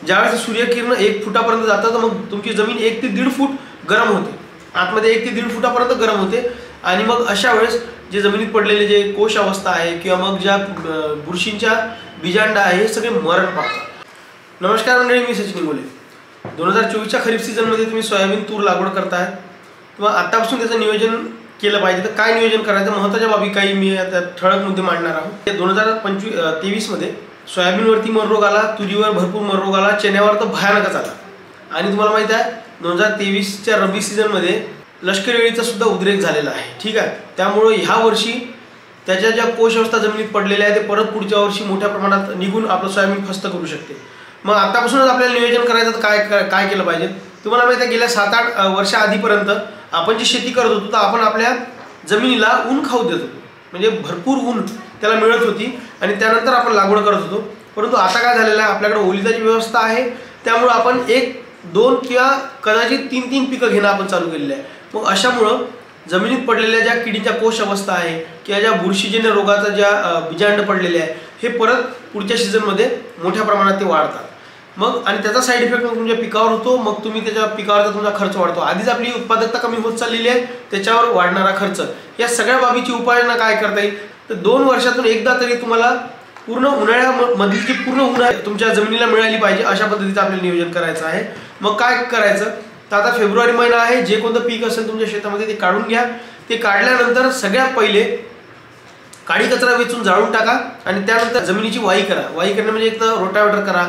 ज्यावेळेस सूर्यकिरण 1 फुटापर्यंत जातात तर मग तुमची जमीन 1 ते 1.5 फूट गरम होते, आतमध्ये 1 ते 1.5 फुटापर्यंत गरम होते आणि मग अशा वेळेस जे जमिनीत पडलेले जे कोश अवस्था आहे किंवा मग ज्या बुरशींच्या बीजांडा आहे हे सगळे मरण पावतात। नमस्कार मंडळी, मी सचिन इंगोले। 2024च्या खरीप सीझनमध्ये तुम्ही सोयाबीन तूर लागवड करताय किंवा आतापासून त्याचं नियोजन केलं पाहिजे तर काय नियोजन करायचं, महत्त्वाच्या बाबी काही मी आता ठळक मुद्दे मांडणार आहोत। 2023 मध्ये सोयाबीनवरती मर रोग आला, तुरीवर भरपूर मर रोग आला, चण्यावर तर भयानकच आला आणि तुम्हाला माहिती आहे 2023च्या रब्बी सीझनमध्ये लष्करी अळीचा सुद्धा उद्रेक झालेला आहे। ठीक आहे, त्यामुळे ह्या वर्षी त्याच्या ज्या कोश अवस्था जमिनीत पडलेल्या आहे ते परत पुढच्या वर्षी मोठ्या प्रमाणात निघून आपलं सोयाबीन फस्त करू शकते। मग आतापासूनच आपल्याला नियोजन करायचं तर काय केलं पाहिजे। तुम्हाला माहिती आहे गेल्या 7-8 वर्ष आधीपर्यंत आपण जी शेती करत होतो तर आपण आपल्या जमिनीला ऊन खाऊ देत होतो, म्हणजे भरपूर ऊन त्याला मिळत होती आणि त्यानंतर आपण लागवड करत होतो। परंतु आता काय झालेलं आहे, आपल्याकडे ओलिताची व्यवस्था आहे, त्यामुळे आपण 1-2 किंवा कदाचित 3-3 पिकं घेणं आपण चालू केलेलं आहे। मग अशामुळं जमिनीत पडलेल्या ज्या किडीच्या कोश अवस्था आहे किंवा ज्या बुरशीजन्य रोगाचा ज्या बीजांड पडलेले आहे हे परत पुढच्या सीझनमध्ये मोठ्या प्रमाणात ते वाढतात। मग आणि त्याचा साईड इफेक्ट मग तुमच्या पिकावर होतो, मग तुम्ही त्याच्या पिकावरचा तुमचा खर्च वाढतो। आधीच आपली उत्पादकता कमी होत चाललेली आहे, त्याच्यावर वाढणारा खर्च, या सगळ्या बाबीची उपाययोजना काय करता येईल तर 2 वर्षातून एकदा तरी तुम्हाला पूर्ण उन्हाळ्यामधील जी पूर्ण ऊन आहे तुमच्या जमिनीला मिळाली पाहिजे अशा पद्धतीचं आपल्याला नियोजन करायचं आहे। मग काय करायचं तर आता फेब्रुवारी महिना आहे, जे कोणतं पीक असेल तुमच्या शेतामध्ये ते काढून घ्या। ते काढल्यानंतर सगळ्यात पहिले काडी कचरा वेचून जाळून टाका आणि त्यानंतर जमिनीची वाई करा। वाई करणे म्हणजे एक तर रोटावेटर करा,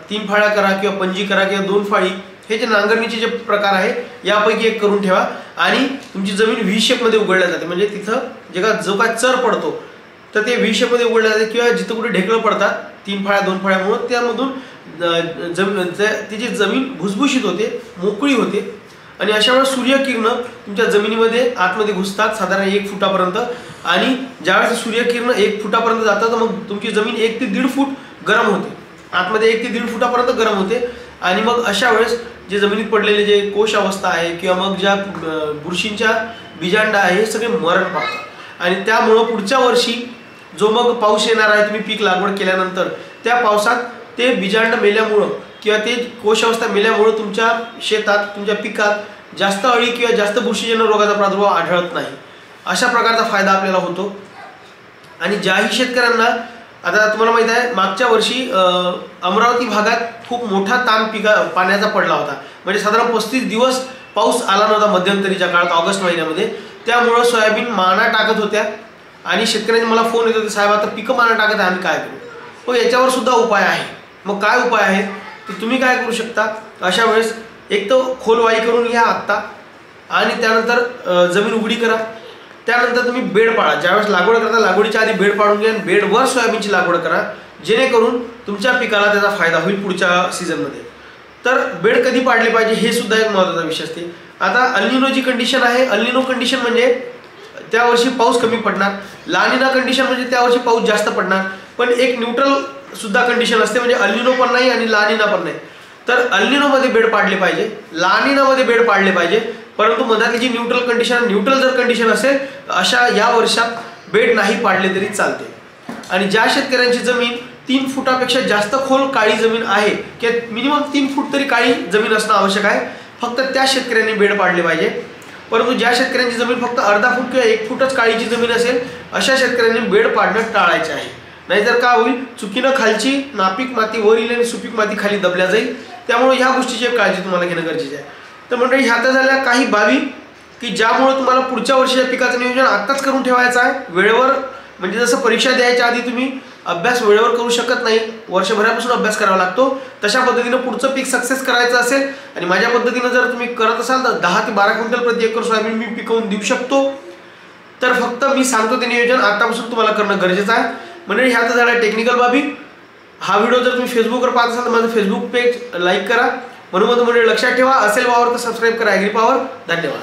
3 फाळ्या करा किंवा पंजी करा किंवा 2 फाळी, हे जे नांगरणीचे जे प्रकार आहे यापैकी एक करून ठेवा आणि तुमची जमीन व्ही शेपमध्ये उघडल्या जाते, म्हणजे तिथं जो काय चर पडतो तर ते व्ही शेपमध्ये उघडल्या जाते किंवा जिथं कुठे ढेकळं पडतात 3 फाळ्या 2 फाळ्यामुळे त्यामधून तिची जमीन भुसभुशीत होते, मोकळी होते आणि अशा वेळेस सूर्यकिरण तुमच्या जमिनीमध्ये आतमध्ये घुसतात साधारण 1 फुटापर्यंत आणि ज्यावेळेस सूर्यकिरण 1 फुटापर्यंत जातात तर मग तुमची जमीन 1 ते 1.5 फूट गरम होते, आतमध्ये 1 ते 1.5 फुटापर्यंत गरम होते आणि मग अशा वेळेस जे जमिनीत पडलेले जे कोश अवस्था आहे किंवा मग ज्या बुरशींच्या बीजांडा आहे हे सगळे मरण पावतात आणि त्यामुळं पुढच्या वर्षी जो मग पाऊस येणार आहे तुम्ही पीक लागवड केल्यानंतर त्या पावसात ते बीजांड मेल्यामुळं किंवा ते कोश अवस्था मेल्यामुळं तुमच्या शेतात तुमच्या पिकात जास्त अळी किंवा जास्त बुरशीजन्य रोगाचा प्रादुर्भाव आढळत नाही। अशा प्रकारचा फायदा आपल्याला होतो आणि ज्याही शेतकऱ्यांना आता तुम्हाला माहिती आहे मागच्या वर्षी अमरावती भागात खूप मोठा ताण पाण्याचा पडला होता, म्हणजे साधारण 35 दिवस पाऊस आला नव्हता मध्यंतरीच्या काळात ऑगस्ट महिन्यामध्ये, त्यामुळं सोयाबीन माना टाकत होत्या आणि शेतकऱ्यांनी मला फोन येत होते, साहेब आता पिकं माना टाकत आहे आम्ही काय करू। मग याच्यावर सुद्धा उपाय आहे। मग काय उपाय आहे तर तुम्ही काय करू शकता, अशा वेळेस एक तर खोल वाई करून घ्या आत्ता आणि त्यानंतर जमीन उघडी करा, त्यानंतर तुम्ही बेड पाडा। ज्यावेळेस लागवड करता लागवडीच्या आधी बेड पाडून घ्या आणि बेडवर सोयाबीनची लागवड करा, जेणेकरून तुमच्या पिकाला त्याचा फायदा होईल पुढच्या सीझनमध्ये। तर बेड कधी पाडले पाहिजे हे सुद्धा एक महत्त्वाचा विषय असते। आता अल्निनो जी कंडिशन आहे, अल्निनो कंडिशन म्हणजे त्या वर्षी पाऊस कमी पडणार, ला निना कंडिशन म्हणजे त्या वर्षी पाऊस जास्त पडणार, पण एक न्यूट्रल सुद्धा कंडिशन असते, म्हणजे अल्निनो पण नाही आणि ला निना पण नाही। तर अल्निनोमध्ये बेड पाडले पाहिजे, ला निनामध्ये बेड पाडले पाहिजे, परंतु मधातली जी न्यूट्रल जर कंडिशन असेल अशा या वर्षात बेड नाही पाडले तरी चालते। आणि ज्या शेतकऱ्यांची जमीन 3 फुटापेक्षा जास्त खोल काळी जमीन आहे किंवा मिनिमम 3 फूट तरी काळी जमीन असणं आवश्यक आहे, फक्त त्या शेतकऱ्यांनी बेड पाडले पाहिजे। परंतु ज्या शेतकऱ्यांची जमीन फक्त अर्धा फूट किंवा 1 फूटच काळीची जमीन असेल अशा शेतकऱ्यांनी बेड पाडणं टाळायचे आहे, नाहीतर काय होईल चुकीनं खालची नापीक माती वर येईल आणि सुपीक माती खाली दबल्या जाईल। त्यामुळे ह्या गोष्टीची काळजी तुम्हाला घेणं गरजेचं आहे। तर मंडळी ह्या तर झाल्या काही बाबी की ज्यामुळे तुम्हाला पुढच्या वर्षीच्या पिकाचं नियोजन आत्ताच करून ठेवायचं आहे वेळेवर, म्हणजे जसं परीक्षा द्यायच्या आधी तुम्ही अभ्यास वेळेवर करू शकत नाही, वर्षभरापासून अभ्यास करावा लागतो, तशा पद्धतीनं पुढचं पीक सक्सेस करायचं असेल आणि माझ्या पद्धतीनं जर तुम्ही करत असाल तर 10 ते 12 क्विंटल प्रति एकर सोयाबीन मी पिकवून देऊ शकतो। तर फक्त मी सांगतो ते नियोजन आतापासून तुम्हाला करणं गरजेचं आहे। म्हणजे ह्या तर झाल्या टेक्निकल बाबी। हा व्हिडिओ जर तुम्ही फेसबुकवर पाहत असाल तर माझं फेसबुक पेज लाईक करा, म्हणून म्हणजे लक्षात ठेवा, असेल वावर तर सबस्क्राईब करा ॲग्री पॉवर। धन्यवाद।